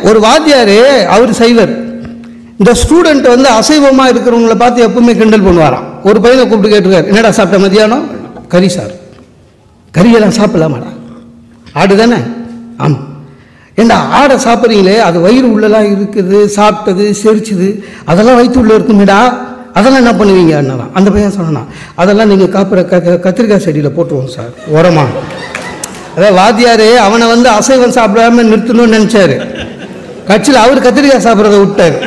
ஒரு வாத்தியாரு அவர் சைவர், இந்த ஸ்டூடெண்ட் வந்து அசைவமா இருக்கிறவங்களை பார்த்து எப்பவுமே கிண்டல் பண்ணுவாராம். ஒரு பையனை கூப்பிட்டு கேட்டுருக்காரு, என்னடா சாப்பிட்ட மதியானம்? கறி சார். கறியெல்லாம் சாப்பிடலாமாடா? ஆடு தானே? ஆமாம். ஏண்டா ஆடை சாப்பிட்றீங்களே, அது வயிறு உள்ளலாம் இருக்குது, சாப்பிட்டது செரிச்சுது, அதெல்லாம் வயிற்று உள்ள இருக்குமேடா, அதெல்லாம் என்ன பண்ணுவீங்க? அண்ணதான் அந்த பையன் சொன்னான், அதெல்லாம் நீங்கள் கத்திரிக்காய் செடியில் போட்டுருவோம் சார் உரமா. அதாவது வாத்தியாரு அவனை வந்து அசைவம் சாப்பிடாம நிறுத்தணும்னு நினைச்சாரு, கட்சியில் அவர் கத்திரிக்காய் சாப்பிட்றத விட்டாரு.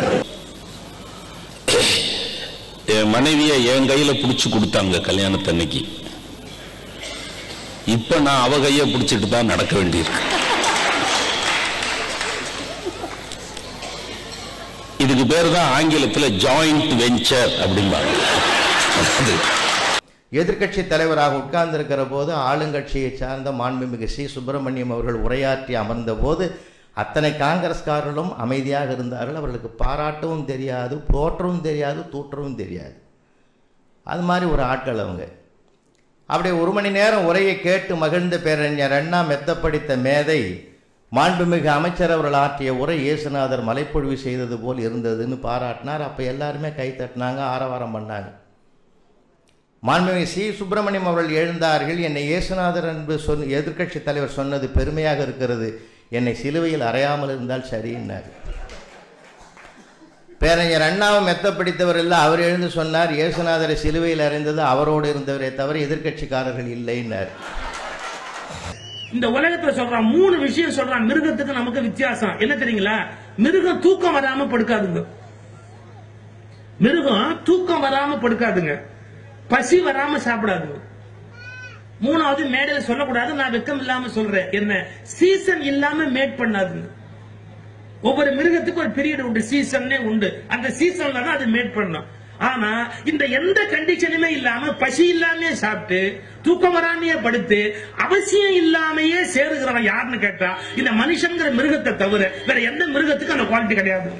என் மனைவியை என் கையில பிடிச்சு கொடுத்தாங்க கல்யாணத்தன்னைக்கு. இப்ப நான் அவ கையை பிடிச்சிட்டு தான் நடக்க வேண்டியிருக்கு. இதுக்கு பேர் தான் ஆங்கிலத்தில் ஜாயிண்ட் வெஞ்சர் அப்படிம்பாங்க. எதிர்கட்சி தலைவராக உட்கார்ந்திருக்கிற போது ஆளுங்கட்சியை சார்ந்த மாண்புமிகு சி சுப்பிரமணியம் அவர்கள் உரையாற்றி அமர்ந்த போது அத்தனை காங்கிரஸ்காரர்களும் அமைதியாக இருந்தார்கள். அவர்களுக்கு பாராட்டவும் தெரியாது, போற்றவும் தெரியாது, தூற்றவும் தெரியாது. அது மாதிரி ஒரு ஆட்கள் அவங்க. அப்படியே 1 மணி நேரம் உரையை கேட்டு மகிழ்ந்த பேரறிஞர் அண்ணா மெத்தப்படித்த மேதை மாண்புமிகு அமைச்சர் அவர்கள் ஆற்றிய உரை இயேசுநாதர் மலைப்பொழிவு செய்தது போல் இருந்ததுன்னு பாராட்டினார். அப்போ எல்லாருமே கை தட்டினாங்க, ஆரவாரம் பண்ணாங்க. மாண்புமிகு சி சுப்பிரமணியம் அவர்கள் எழுந்தார்கள். என்னை இயேசுநாதர் என்று எதிர்கட்சி தலைவர் சொன்னது பெருமையாக இருக்கிறது, என்னை சிலுவையில் அறையாமல் இருந்தால் சரின்னார். பேரறிஞர் அண்ணாவை மெத்த பிடித்தவர் இல்லை, அவர் எழுந்து சொன்னார், இயேசுநாதரை சிலுவையில் அறைந்தது அவரோடு இருந்தவரே தவிர எதிர்கட்சிக்காரர்கள் இல்லைன்னார். இந்த உலகத்துல சொல்றான் 3 விஷயம் சொல்றான். மிருகத்துக்கு நமக்கு வித்தியாசம் என்ன தெரியுங்களா? மிருகம் தூக்கம் வராம படுக்காதுங்க. மிருகம் தூக்கம் வராம படுக்காதுங்க. பசி வராம சாப்பிடாதுங்க. 3வது மேடையில சொல்லக்கூடாது, நான் வெக்கம் இல்லாம சொல்றேன், என்ன சீசன் இல்லாம மேட் பண்ணாதுங்க. ஒவ்வொரு மிருகத்துக்கு ஒரு பீரியட் உண்டு, சீசன்னே உண்டு. அந்த சீசன்ல தான் அது மேட் பண்ணும். ஆனா இந்த எந்த கண்டிஷனுமே இல்லாம பசி இல்லாமயே சாப்பிட்டு தூக்கம் வராமையே படுத்து அவசியம் இல்லாமையே சேருகிறவன் யாருன்னு கேட்டா இந்த மனுஷங்கிற மிருகத்தை தவிர வேற எந்த மிருகத்துக்கும் அந்த குவாலிட்டி கிடையாது.